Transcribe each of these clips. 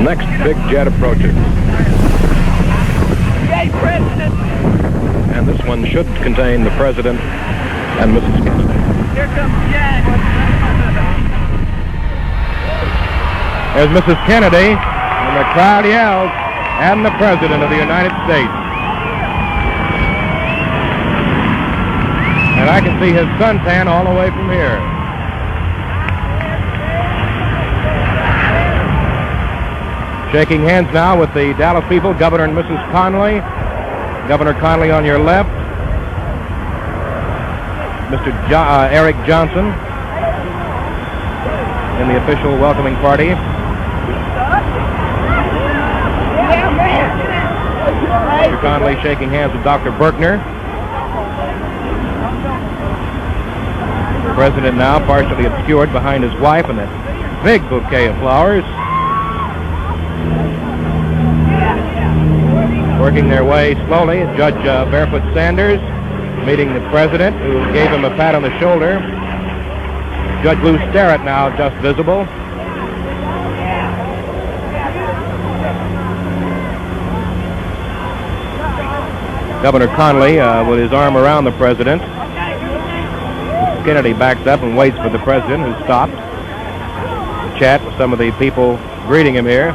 next big jet approaches. Yay, President! And this one should contain the President and Mrs. Kennedy. Here comes Jack. There's Mrs. Kennedy, and the crowd yells, and the President of the United States. And I can see his suntan all the way from here. Shaking hands now with the Dallas people, Governor and Mrs. Conley. Governor Conley on your left. Mr. Eric Johnson in the official welcoming party. Mr. Conley shaking hands with Dr. Berkner. The President now partially obscured behind his wife and a big bouquet of flowers. Working their way slowly, Judge Barefoot Sanders meeting the President, who gave him a pat on the shoulder. Judge Lou Sterrett now just visible. Governor Conley with his arm around the President. Mrs. Kennedy backs up and waits for the President, who stopped to chat with some of the people greeting him here.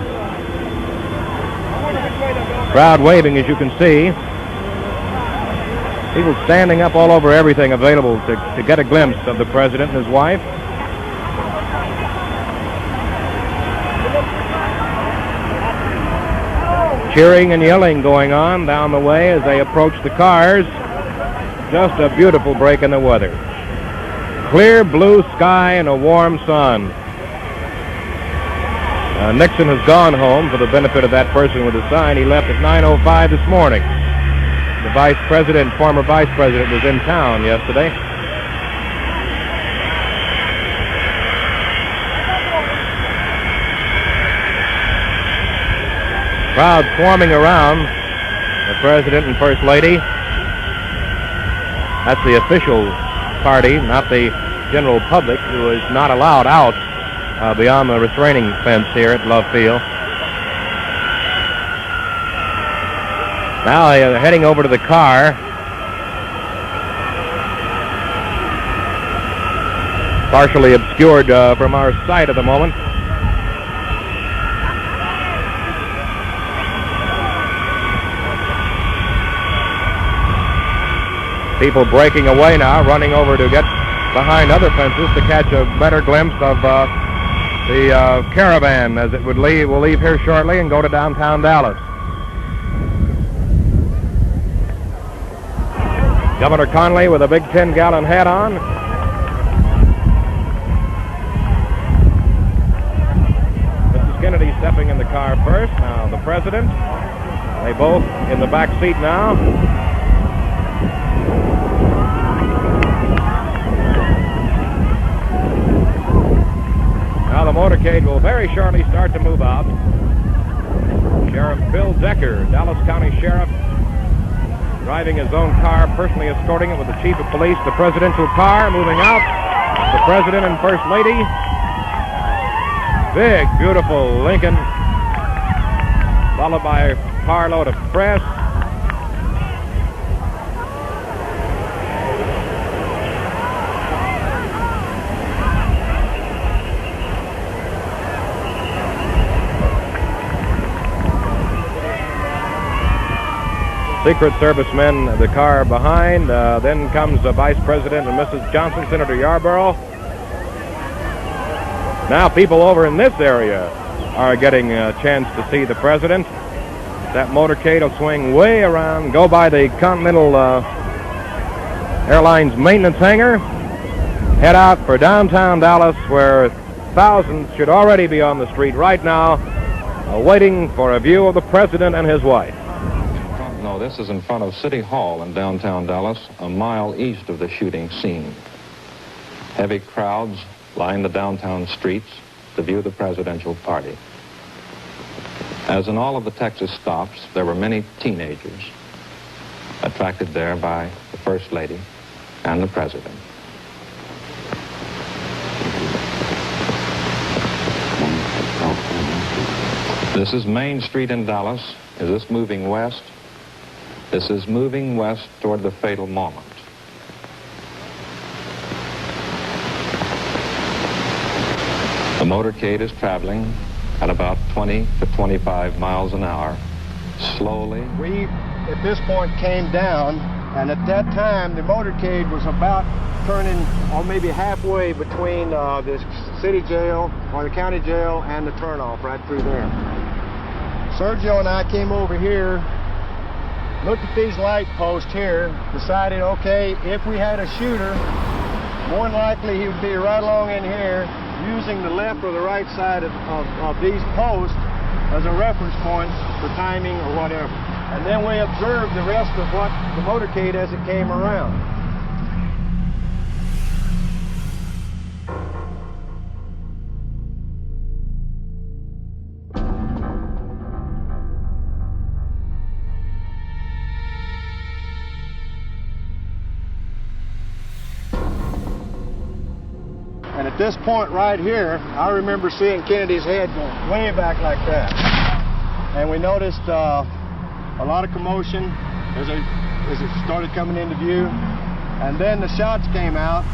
Crowd waving, as you can see. People standing up all over everything available to get a glimpse of the President and his wife. Cheering and yelling going on down the way as they approach the cars. Just a beautiful break in the weather. Clear blue sky and a warm sun. Nixon has gone home for the benefit of that person with the sign. He left at 9:05 this morning. The Vice President, former Vice President, was in town yesterday. Crowd swarming around the President and First Lady. That's the official party, not the general public, who is not allowed out beyond the restraining fence here at Love Field. Now they're heading over to the car. Partially obscured from our sight at the moment. People breaking away now, running over to get behind other fences to catch a better glimpse of the caravan as it will leave here shortly and go to downtown Dallas. Governor Conley with a big 10-gallon hat on. Mrs. Kennedy stepping in the car first. Now the President. They both in the back seat now. Now the motorcade will very shortly start to move out. Sheriff Bill Decker, Dallas County Sheriff, driving his own car, personally escorting it with the Chief of Police, the presidential car moving out. The President and First Lady. Big, beautiful Lincoln, followed by a carload of press. Secret Service men, the car behind. Then comes the Vice President and Mrs. Johnson, Senator Yarborough. Now people over in this area are getting a chance to see the President. That motorcade will swing way around, go by the Continental Airlines maintenance hangar, head out for downtown Dallas, where thousands should already be on the street right now, waiting for a view of the President and his wife. No, this is in front of City Hall in downtown Dallas, a mile east of the shooting scene. Heavy crowds line the downtown streets to view the presidential party. As in all of the Texas stops, there were many teenagers attracted there by the First Lady and the President. This is Main Street in Dallas. Is this moving west? This is moving west toward the fatal moment. The motorcade is traveling at about 20 to 25 miles an hour, slowly. We, at this point, came down, and at that time, the motorcade was about turning, or maybe halfway between the city jail, or the county jail, and the turnoff right through there. Sergio and I came over here, looked at these light posts here, decided, okay, if we had a shooter, more than likely he would be right along in here, using the left or the right side of these posts as a reference point for timing or whatever. And then we observed the rest of what the motorcade as it came around. And at this point right here, I remember seeing Kennedy's head go way back like that. And we noticed a lot of commotion as it started coming into view. And then the shots came out,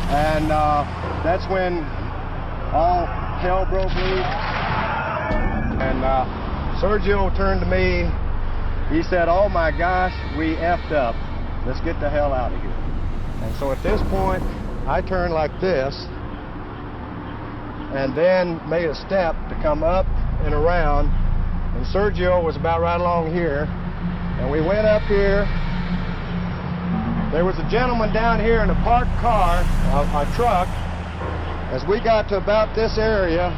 and that's when all hell broke loose. And Sergio turned to me. He said, "Oh my gosh, we effed up. Let's get the hell out of here." And so at this point, I turned like this, and then made a step to come up and around, and Sergio was about right along here, and we went up here. There was a gentleman down here in a parked car, a truck. As we got to about this area,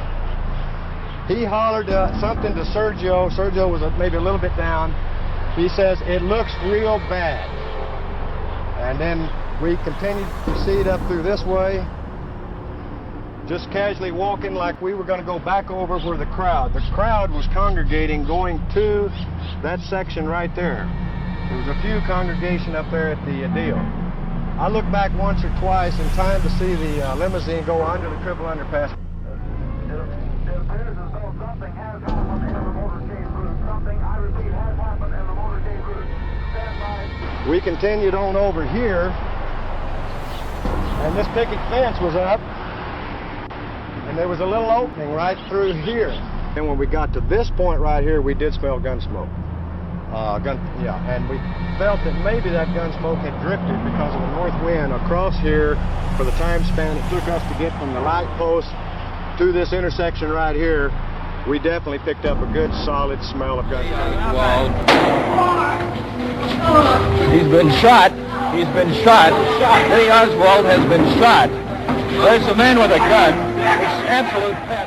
he hollered something to Sergio. Sergio was maybe a little bit down. He says, "It looks real bad." And then we continued to proceed up through this way, just casually walking like we were going to go back over where the crowd was congregating, going to that section right there. There was a few congregation up there at the deal. I looked back once or twice in time to see the limousine go under the triple underpass. It appears as though something has happened in the motorcade route. Something, I repeat, has happened in the motorcade route. Stand by. We continued on over here, and this picket fence was up, and there was a little opening right through here. And when we got to this point right here, we did smell gun smoke. And we felt that maybe that gun smoke had drifted because of the north wind across here for the time span it took us to get from the light post to this intersection right here. We definitely picked up a good solid smell of gun smoke. Well, he's been shot. He's been shot. Eddie Oswald has been shot. There's a man with a gun. It's absolute panic.